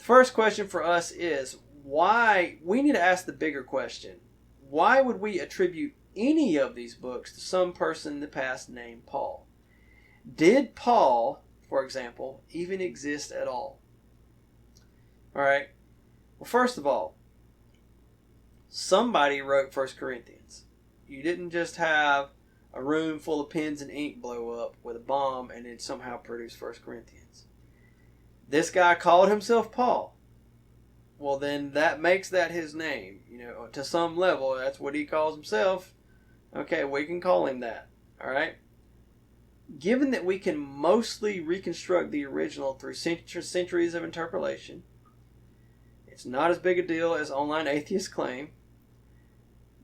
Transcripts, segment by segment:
The first question for us is, why? We need to ask the bigger question. Why would we attribute any of these books to some person in the past named Paul? Did Paul, for example, even exist at all? All right. Well, first of all, somebody wrote 1 Corinthians. You didn't just have a room full of pens and ink blow up with a bomb and then somehow produce 1 Corinthians. This guy called himself Paul. Well, then that makes that his name. To some level, that's what he calls himself. Okay, we can call him that. All right. Given that we can mostly reconstruct the original through centuries of interpolation, it's not as big a deal as online atheists claim,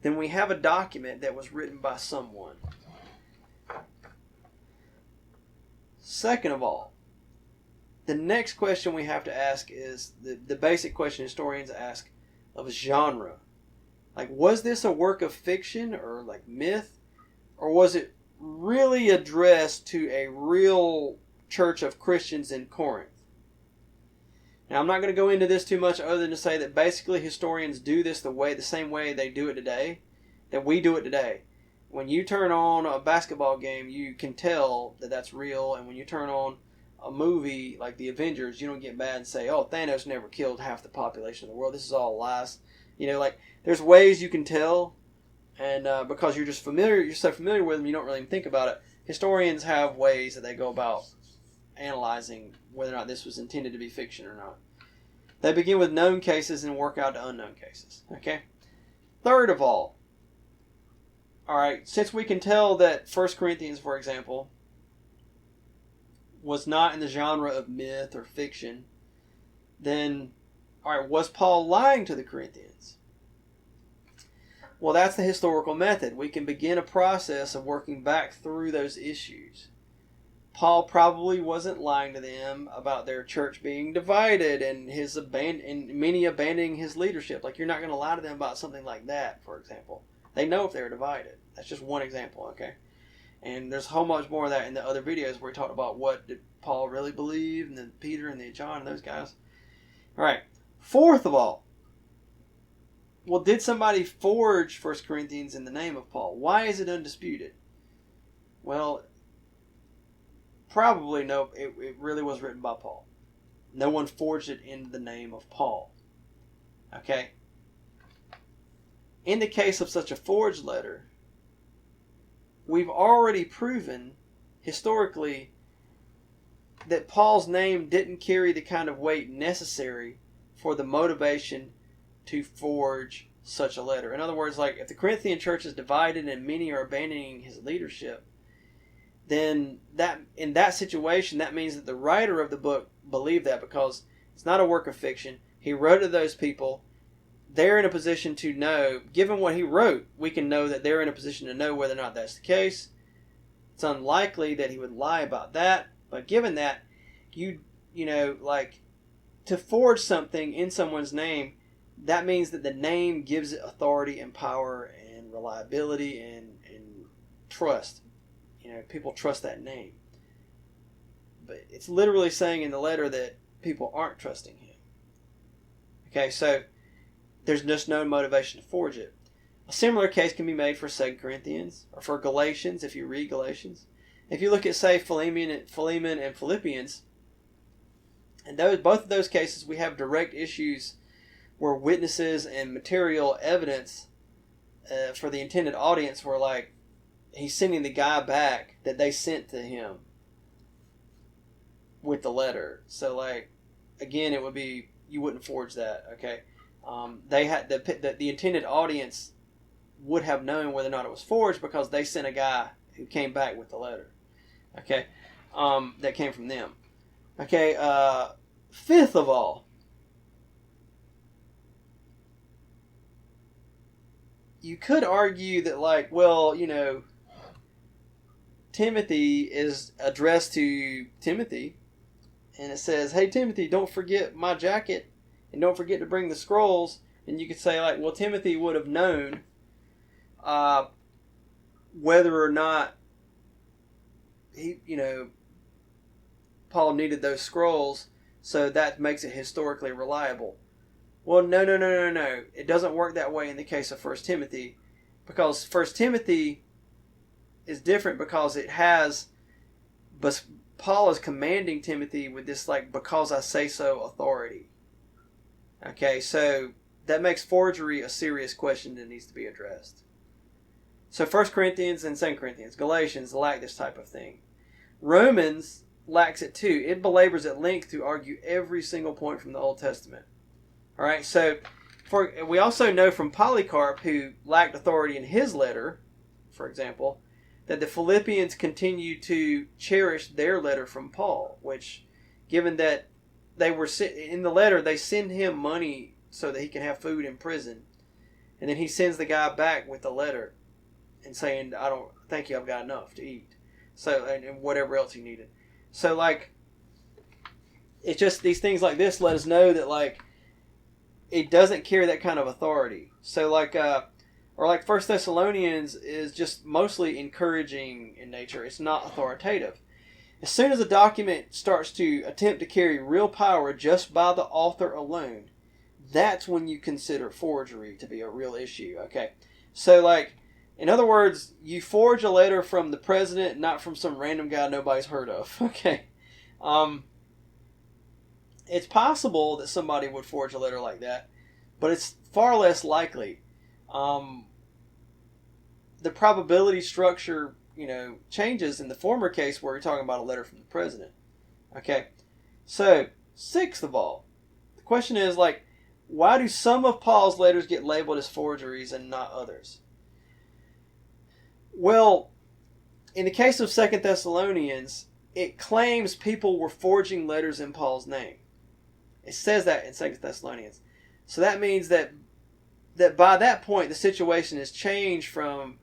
then we have a document that was written by someone. Second of all, the next question we have to ask is the basic question historians ask of genre. Like, was this a work of fiction or like myth? Or was it really addressed to a real church of Christians in Corinth? Now, I'm not going to go into this too much other than to say that basically historians do this the same way they do it today, that we do it today. When you turn on a basketball game, you can tell that that's real. And when you turn on a movie like The Avengers, you don't get mad and say, oh, Thanos never killed half the population of the world. This is all lies. There's ways you can tell. And because you're so familiar with them, you don't really even think about it. Historians have ways that they go about analyzing whether or not this was intended to be fiction or not. They begin with known cases and work out to unknown cases. Okay? Third of all right, since we can tell that 1 Corinthians, for example, was not in the genre of myth or fiction, then, all right, was Paul lying to the Corinthians? Well, that's the historical method. We can begin a process of working back through those issues. Paul probably wasn't lying to them about their church being divided and many abandoning his leadership. Like, you're not going to lie to them about something like that, for example. They know if they're divided. That's just one example, okay? And there's a whole much more of that in the other videos where we talked about what did Paul really believe, and then Peter and then John and those guys. All right. Fourth of all, well, did somebody forge 1 Corinthians in the name of Paul? Why is it undisputed? Well, probably no. It really was written by Paul. No one forged it in the name of Paul. Okay? In the case of such a forged letter, we've already proven historically that Paul's name didn't carry the kind of weight necessary for the motivation to forge such a letter. In other words, like, if the Corinthian church is divided and many are abandoning his leadership, then that in that situation, that means that the writer of the book believed that, because it's not a work of fiction. He wrote to those people. They're in a position to know, given what he wrote, we can know that they're in a position to know whether or not that's the case. It's unlikely that he would lie about that, but given that, to forge something in someone's name, that means that the name gives it authority and power and reliability and trust. People trust that name. But it's literally saying in the letter that people aren't trusting him. Okay, so there's just no motivation to forge it. A similar case can be made for 2 Corinthians or for Galatians, if you read Galatians. If you look at, say, Philemon and Philippians, and both of those cases, we have direct issues where witnesses and material evidence for the intended audience were like, he's sending the guy back that they sent to him with the letter. So, like, again, it would be, you wouldn't forge that, okay? They had the intended audience would have known whether or not it was forged because they sent a guy who came back with the letter, okay? That came from them. Okay, fifth of all, you could argue that, like, well, Timothy is addressed to Timothy, and it says, hey, Timothy, don't forget my jacket, and don't forget to bring the scrolls. And you could say, like, well, Timothy would have known whether or not Paul needed those scrolls. so that makes it historically reliable. Well, no. It doesn't work that way in the case of 1 Timothy, because 1 Timothy is different because it has, but Paul is commanding Timothy with this like because I say so authority. Okay, so that makes forgery a serious question that needs to be addressed. So 1 Corinthians and 2 Corinthians, Galatians lack this type of thing. Romans lacks it too. It belabors at length to argue every single point from the Old Testament. All right, so we also know from Polycarp, who lacked authority in his letter, for example, that the Philippians continue to cherish their letter from Paul, which, given that they were in the letter, they send him money so that he can have food in prison, and then he sends the guy back with the letter and saying, "I don't thank you, I've got enough to eat." So and whatever else he needed. So like, it's just these things like this let us know that like it doesn't carry that kind of authority. So like or like 1 Thessalonians is just mostly encouraging in nature. It's not authoritative. As soon as a document starts to attempt to carry real power just by the author alone, that's when you consider forgery to be a real issue. Okay, so like, in other words, you forge a letter from the president, not from some random guy nobody's heard of. Okay, it's possible that somebody would forge a letter like that, but it's far less likely. The probability structure, changes in the former case where you're talking about a letter from the president. Okay, so sixth of all, the question is like, why do some of Paul's letters get labeled as forgeries and not others? Well, in the case of 2 Thessalonians, it claims people were forging letters in Paul's name. It says that in 2 Thessalonians. So that means that by that point, the situation has changed from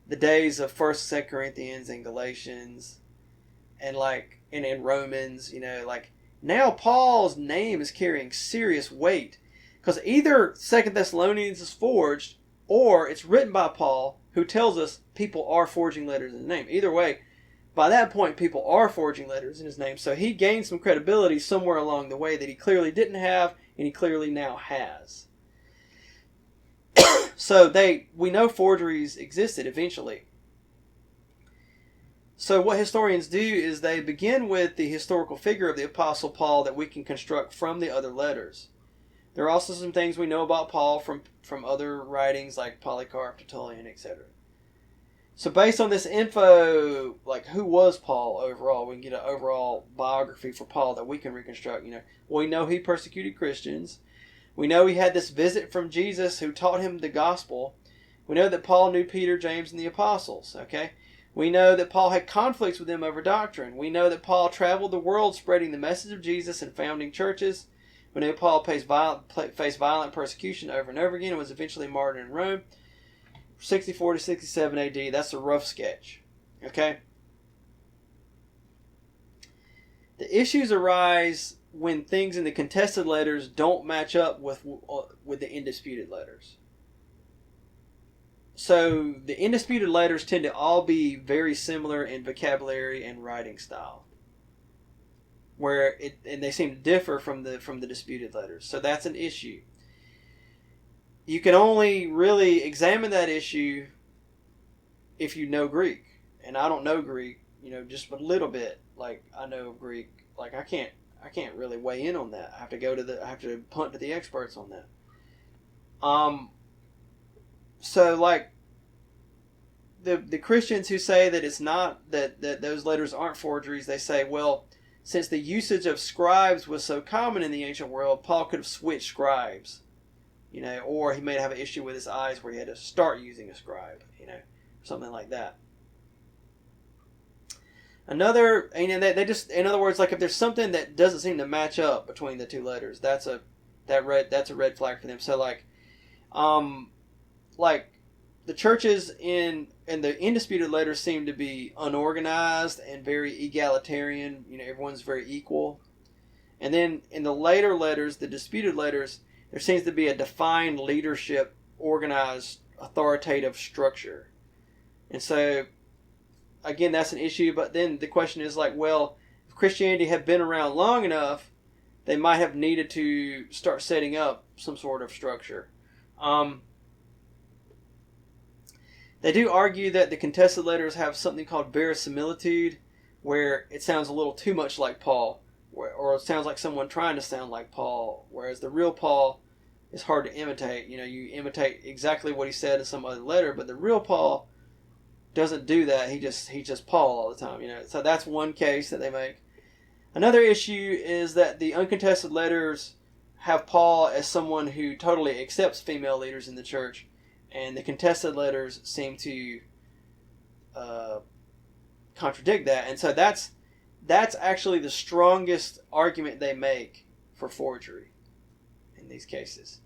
the days of 1st, 2nd Corinthians and Galatians and in Romans, like now Paul's name is carrying serious weight because either 2nd Thessalonians is forged or it's written by Paul, who tells us people are forging letters in his name. Either way, by that point, people are forging letters in his name. So he gained some credibility somewhere along the way that he clearly didn't have, and he clearly now has. So we know forgeries existed eventually. So what historians do is they begin with the historical figure of the Apostle Paul that we can construct from the other letters. There are also some things we know about Paul from other writings like Polycarp, Tertullian, etc. So based on this info, like who was Paul overall, we can get an overall biography for Paul that we can reconstruct. We know he persecuted Christians. We know he had this visit from Jesus who taught him the gospel. We know that Paul knew Peter, James, and the apostles. Okay, we know that Paul had conflicts with them over doctrine. We know that Paul traveled the world spreading the message of Jesus and founding churches. We know Paul faced violent persecution over and over again and was eventually martyred in Rome. 64 to 67 AD, that's a rough sketch. Okay? The issues arise when things in the contested letters don't match up with the indisputed letters. So the indisputed letters tend to all be very similar in vocabulary and writing style, and they seem to differ from the disputed letters. So that's an issue. You can only really examine that issue if you know Greek, and I don't know Greek, just a little bit. Like I know Greek, like I can't really weigh in on that. I have to punt to the experts on that. So like the Christians who say that it's not that those letters aren't forgeries, they say, well, since the usage of scribes was so common in the ancient world, Paul could have switched scribes. Or he may have an issue with his eyes where he had to start using a scribe, something like that. They just, in other words, like if there's something that doesn't seem to match up between the two letters, that's a red flag for them. So like the churches in the indisputed letters seem to be unorganized and very egalitarian. Everyone's very equal. And then in the later letters, the disputed letters, there seems to be a defined leadership, organized, authoritative structure. And so, again, that's an issue. But then the question is like, well, if Christianity had been around long enough, they might have needed to start setting up some sort of structure. They do argue that the contested letters have something called verisimilitude, where it sounds a little too much like Paul, or it sounds like someone trying to sound like Paul, whereas the real Paul is hard to imitate. You imitate exactly what he said in some other letter, but the real Paul doesn't do that. He's just Paul all the time. So that's one case that they make. Another issue is that the uncontested letters have Paul as someone who totally accepts female leaders in the church, and the contested letters seem to contradict that. And so that's actually the strongest argument they make for forgery in these cases.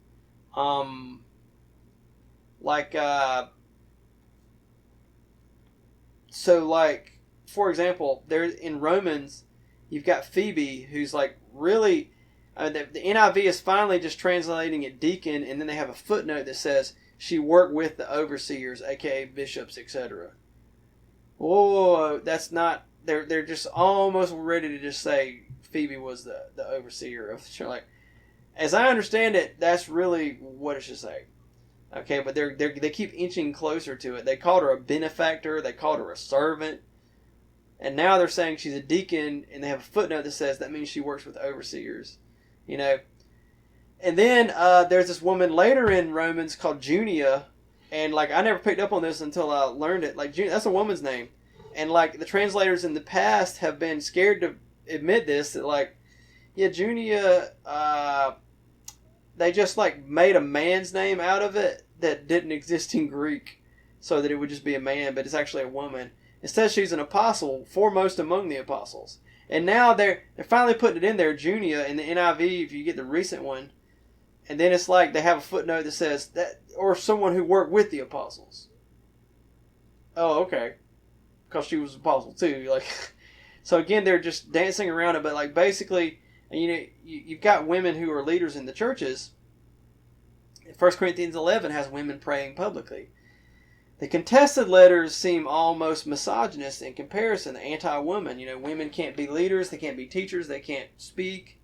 For example, there in Romans, you've got Phoebe, who's like really, the NIV is finally just translating it deacon, and then they have a footnote that says she worked with the overseers, aka bishops, etc. Oh, that's not. They're just almost ready to just say Phoebe was the overseer of the church. Like, as I understand it, that's really what it should say. Okay, but they keep inching closer to it. They called her a benefactor. They called her a servant. And now they're saying she's a deacon, and they have a footnote that says that means she works with overseers. And then there's this woman later in Romans called Junia, and like I never picked up on this until I learned it. Like that's a woman's name, and like the translators in the past have been scared to admit this, that like, yeah, Junia, they just like made a man's name out of it that didn't exist in Greek, so that it would just be a man, but it's actually a woman. It says she's an apostle, foremost among the apostles. And now they're finally putting it in there, Junia, in the NIV, if you get the recent one. And then it's like they have a footnote that says that, or someone who worked with the apostles. Oh, okay. Because she was an apostle too. Like, so again, they're just dancing around it. But like basically, you've got women who are leaders in the churches. 1 Corinthians 11 has women praying publicly. The contested letters seem almost misogynist in comparison, anti-woman. Women can't be leaders, they can't be teachers, they can't speak.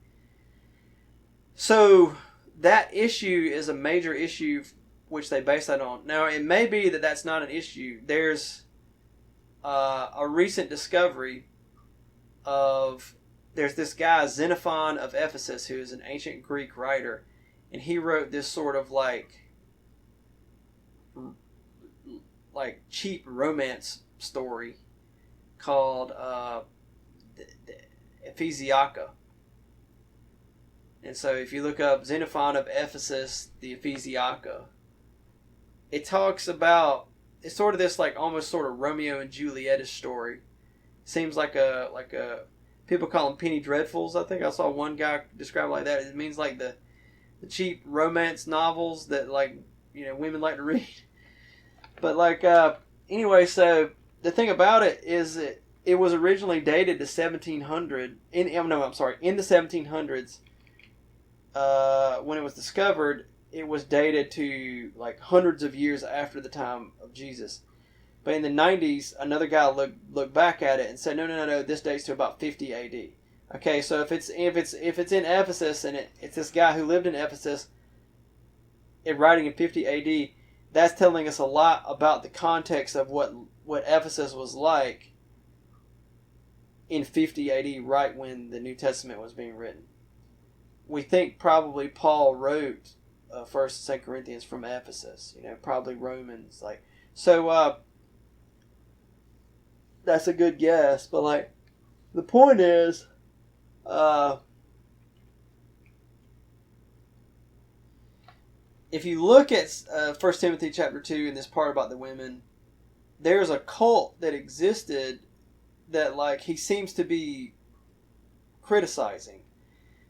So that issue is a major issue which they base that on. Now, it may be that that's not an issue. There's a recent discovery there's this guy, Xenophon of Ephesus, who is an ancient Greek writer, and he wrote this sort of like cheap romance story called the Ephesiaca. And so if you look up Xenophon of Ephesus, the Ephesiaca, it talks about, it's sort of this like almost sort of Romeo and Juliet-ish story. Seems like a people call them penny dreadfuls. I think I saw one guy describe it like that. It means like the cheap romance novels that like women like to read. But like anyway, so the thing about it is that it was originally dated to 1700 in the 1700s. When it was discovered, it was dated to like hundreds of years after the time of Jesus. But in the 90s, another guy looked back at it and said, no, this dates to about 50 AD. Okay, so if it's in Ephesus and it's this guy who lived in Ephesus, writing in 50 AD, that's telling us a lot about the context of what Ephesus was like in 50 AD, right when the New Testament was being written. We think probably Paul wrote 1st and 2nd Corinthians from Ephesus, probably Romans. That's a good guess, but like the point is, if you look at 1 Timothy chapter 2 and this part about the women, there's a cult that existed that like he seems to be criticizing.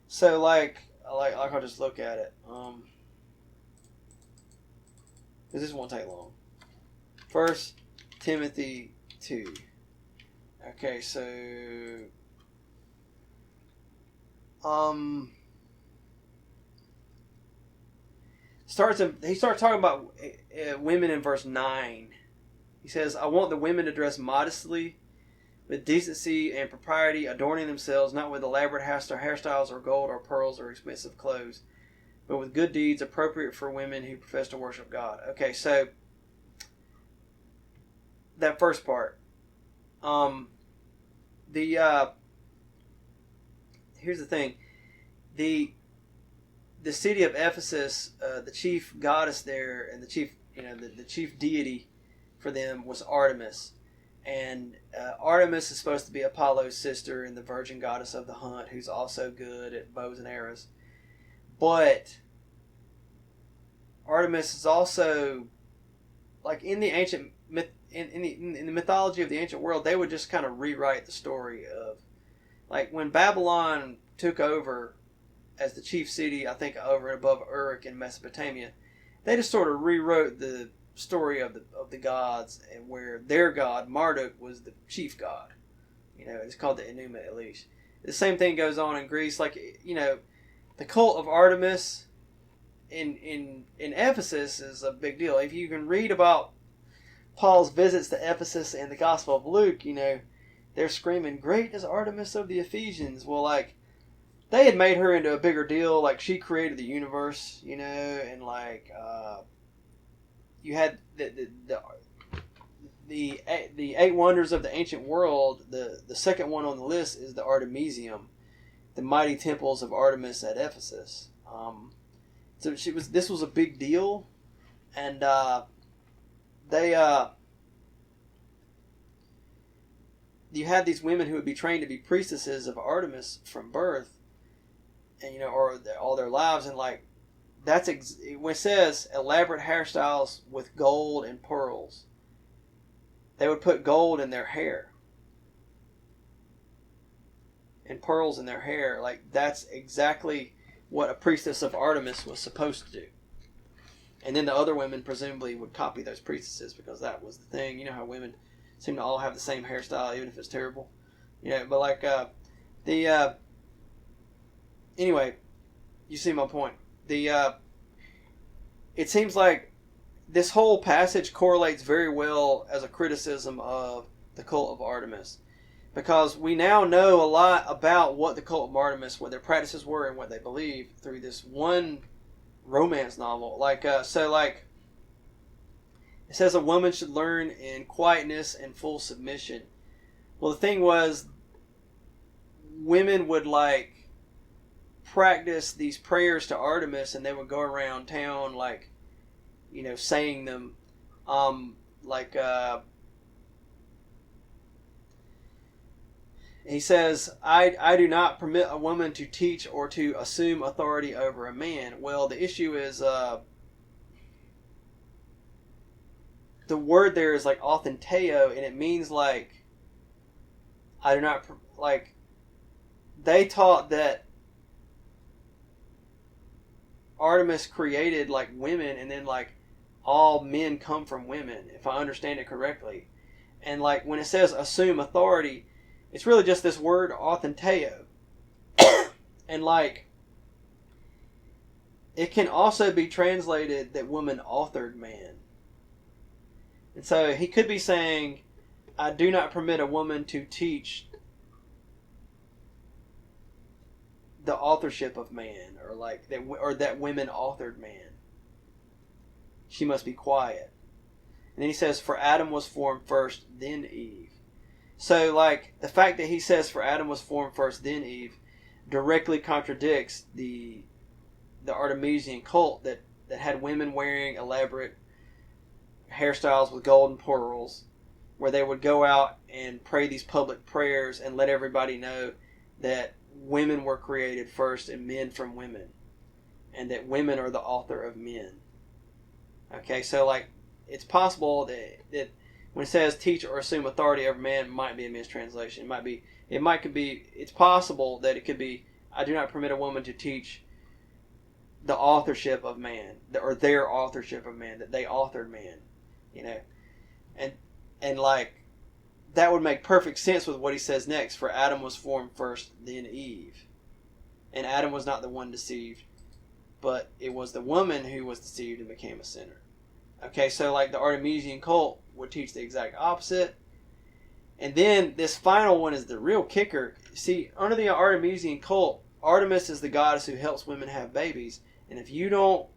So like I'll just look at it. Because this won't take long. 1 Timothy 2. Okay, so he starts talking about women in verse 9. He says, I want the women to dress modestly with decency and propriety, adorning themselves not with elaborate hairstyles or gold or pearls or expensive clothes, but with good deeds appropriate for women who profess to worship God. Okay, so that first part. Here's the thing. The city of Ephesus, the chief goddess there, and the chief deity for them was Artemis. And Artemis is supposed to be Apollo's sister and the virgin goddess of the hunt, who's also good at bows and arrows. But Artemis is also, like, in the ancient myth, in the mythology of the ancient world, they would just kind of rewrite the story of, like, when Babylon took over as the chief city, I think over and above Uruk in Mesopotamia, they just sort of rewrote the story of the gods, and where their god Marduk was the chief god. It's called the Enuma Elish. The same thing goes on in Greece. Like, the cult of Artemis in Ephesus is a big deal. If you can read about Paul's visits to Ephesus in the Gospel of Luke, they're screaming, "Great is Artemis of the Ephesians." Well, like, they had made her into a bigger deal. Like, she created the universe, and like, you had the 8 wonders of the ancient world. The second one on the list is the Artemisium, the mighty temples of Artemis at Ephesus. So this was a big deal, and you had these women who would be trained to be priestesses of Artemis from birth, and or all their lives, and like, that's when it says elaborate hairstyles with gold and pearls, they would put gold in their hair and pearls in their hair. Like, that's exactly what a priestess of Artemis was supposed to do. And then the other women presumably would copy those priestesses, because that was the thing. You know how women seem to all have the same hairstyle, even if it's terrible. But like, anyway, you see my point. It seems like this whole passage correlates very well as a criticism of the cult of Artemis, because we now know a lot about what the cult of Artemis, what their practices were, and what they believed through this one romance novel. Like, it says a woman should learn in quietness and full submission. Well, the thing was, women would like practice these prayers to Artemis, and they would go around town, like, saying them, he says, I do not permit a woman to teach or to assume authority over a man. Well, the issue is, the word there is like authenteo, and it means like, I do not, like, they taught that Artemis created like women, and then like all men come from women, if I understand it correctly. And like, when it says assume authority, it's really just this word authenteo. And like, it can also be translated that woman authored man. And so he could be saying, I do not permit a woman to teach the authorship of man, or like that, or that women authored man. She must be quiet. And then he says, for Adam was formed first, then Eve. So like, the fact that he says for Adam was formed first, then Eve, directly contradicts the Artemisian cult that had women wearing elaborate hairstyles with gold and pearls, where they would go out and pray these public prayers and let everybody know that women were created first and men from women, and that women are the author of men. Okay, so like, it's possible that when it says teach or assume authority over man, might be a mistranslation. It's possible that it could be, I do not permit a woman to teach the authorship of man, or their authorship of man, that they authored man, and like, that would make perfect sense with what he says next. For Adam was formed first, then Eve. And Adam was not the one deceived, but it was the woman who was deceived and became a sinner. Okay, so like, the Artemisian cult would teach the exact opposite. And then this final one is the real kicker. See, under the Artemisian cult, Artemis is the goddess who helps women have babies. And if you don't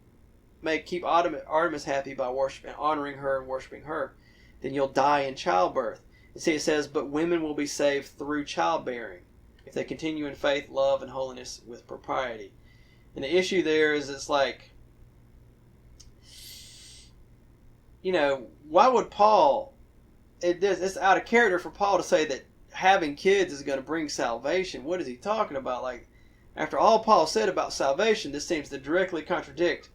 keep Artemis happy by worshiping, honoring her and worshiping her, then you'll die in childbirth. And see, it says, but women will be saved through childbearing if they continue in faith, love, and holiness with propriety. And the issue there is, it's like, why would Paul? It's out of character for Paul to say that having kids is going to bring salvation. What is he talking about? Like, after all Paul said about salvation, this seems to directly contradict.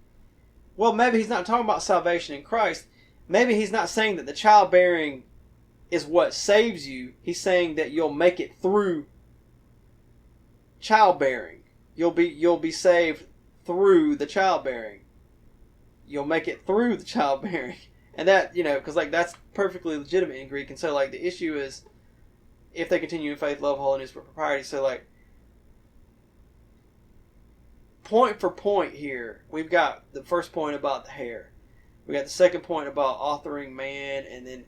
Well, maybe he's not talking about salvation in Christ. Maybe he's not saying that the childbearing is what saves you. He's saying that you'll make it through childbearing. You'll be saved through the childbearing. You'll make it through the childbearing. And that, because that's perfectly legitimate in Greek. And so the issue is if they continue in faith, love, holiness, with propriety. So point for point here, we've got the first point about the hair. We got the second point about authoring man, and then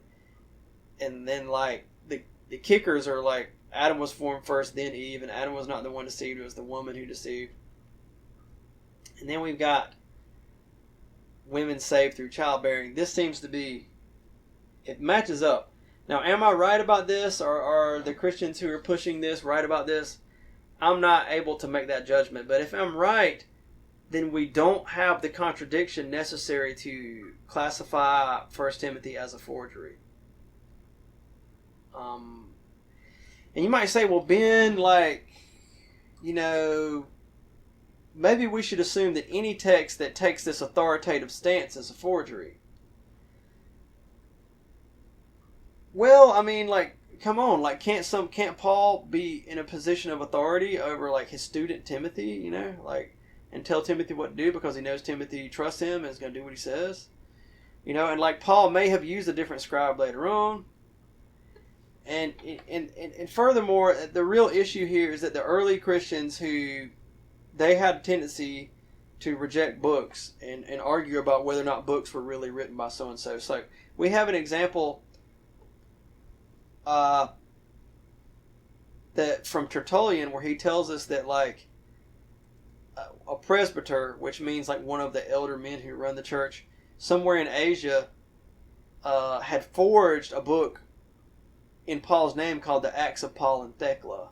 the kickers are Adam was formed first, then Eve, and Adam was not the one deceived, it was the woman who deceived. And then we've got women saved through childbearing. This seems to be, it matches up. Now, am I right about this, or are the Christians who are pushing this right about this? I'm not able to make that judgment. But if I'm right, then we don't have the contradiction necessary to classify 1 Timothy as a forgery. And you might say, well, Ben, maybe we should assume that any text that takes this authoritative stance is a forgery. Well, I mean, come on, can't Paul be in a position of authority over his student Timothy, and tell Timothy what to do because he knows Timothy trusts him and is going to do what he says, and Paul may have used a different scribe later on. And furthermore, the real issue here is that the early Christians they had a tendency to reject books and argue about whether or not books were really written by so-and-so. So we have an example that from Tertullian where he tells us that a presbyter, which means one of the elder men who run the church, somewhere in Asia had forged a book in Paul's name called the Acts of Paul and Thecla.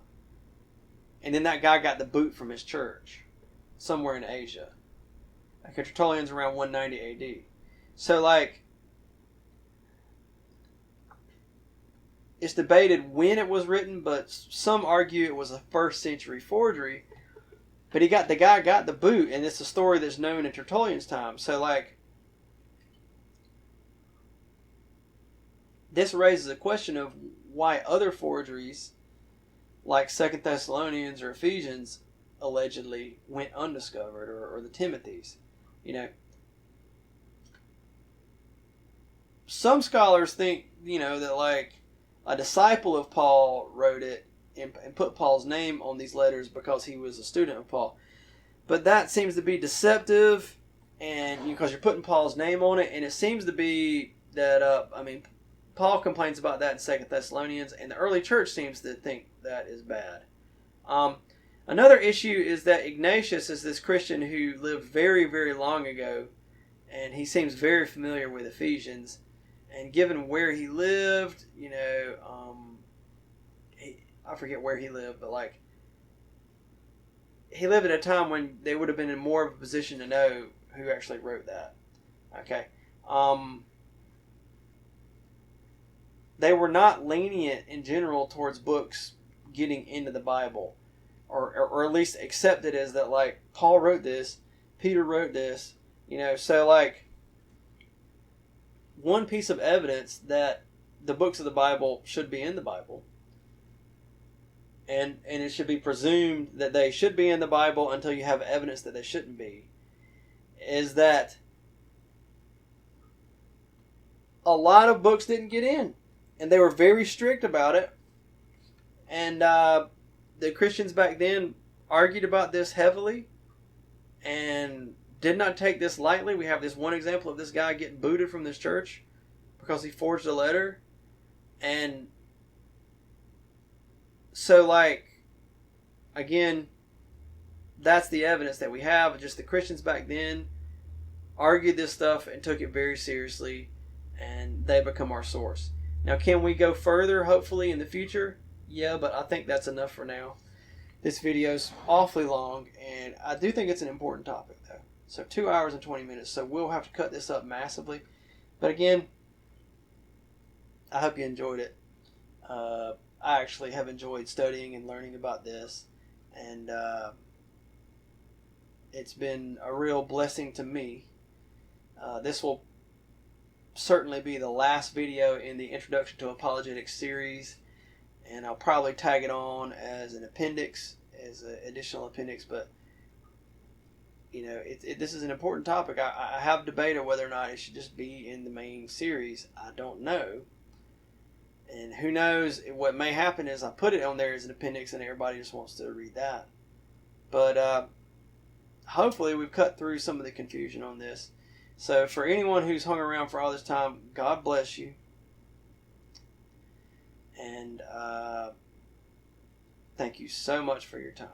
And then that guy got the boot from his church somewhere in Asia. Tertullian's around 190 AD. So it's debated when it was written, but some argue it was a first century forgery. But the guy got the boot, and it's a story that's known in Tertullian's time. So this raises a question of why other forgeries, like 2 Thessalonians or Ephesians, allegedly went undiscovered, or the Timothys. Some scholars think, that a disciple of Paul wrote it and put Paul's name on these letters because he was a student of Paul. But that seems to be deceptive, and because you're putting Paul's name on it, and it seems to be that, Paul complains about that in 2 Thessalonians, and the early church seems to think that is bad. Another issue is that Ignatius is this Christian who lived very, very long ago, and he seems very familiar with Ephesians. And given where he lived, I forget where he lived, but he lived at a time when they would have been in more of a position to know who actually wrote that. Okay. They were not lenient in general towards books getting into the Bible, or at least accepted as that, Paul wrote this, Peter wrote this, so one piece of evidence that the books of the Bible should be in the Bible, and it should be presumed that they should be in the Bible until you have evidence that they shouldn't be, is that a lot of books didn't get in, and they were very strict about it, and the Christians back then argued about this heavily and did not take this lightly. We have this one example of this guy getting booted from this church because he forged a letter, and So, like, again, that's the evidence that we have. Just the Christians back then argued this stuff and took it very seriously, and they become our source. Now, can we go further, hopefully, in the future? Yeah, but I think that's enough for now. This video's awfully long, and I do think it's an important topic, though. So 2 hours and 20 minutes, so we'll have to cut this up massively. But again, I hope you enjoyed it. I actually have enjoyed studying and learning about this, and it's been a real blessing to me. This will certainly be the last video in the Introduction to Apologetics series, and I'll probably tag it on as an appendix, as an additional appendix. But you know, this is an important topic. I have debated whether or not it should just be in the main series. I don't know. And who knows, what may happen is I put it on there as an appendix and everybody just wants to read that. But hopefully we've cut through some of the confusion on this. So for anyone who's hung around for all this time, God bless you. And thank you so much for your time.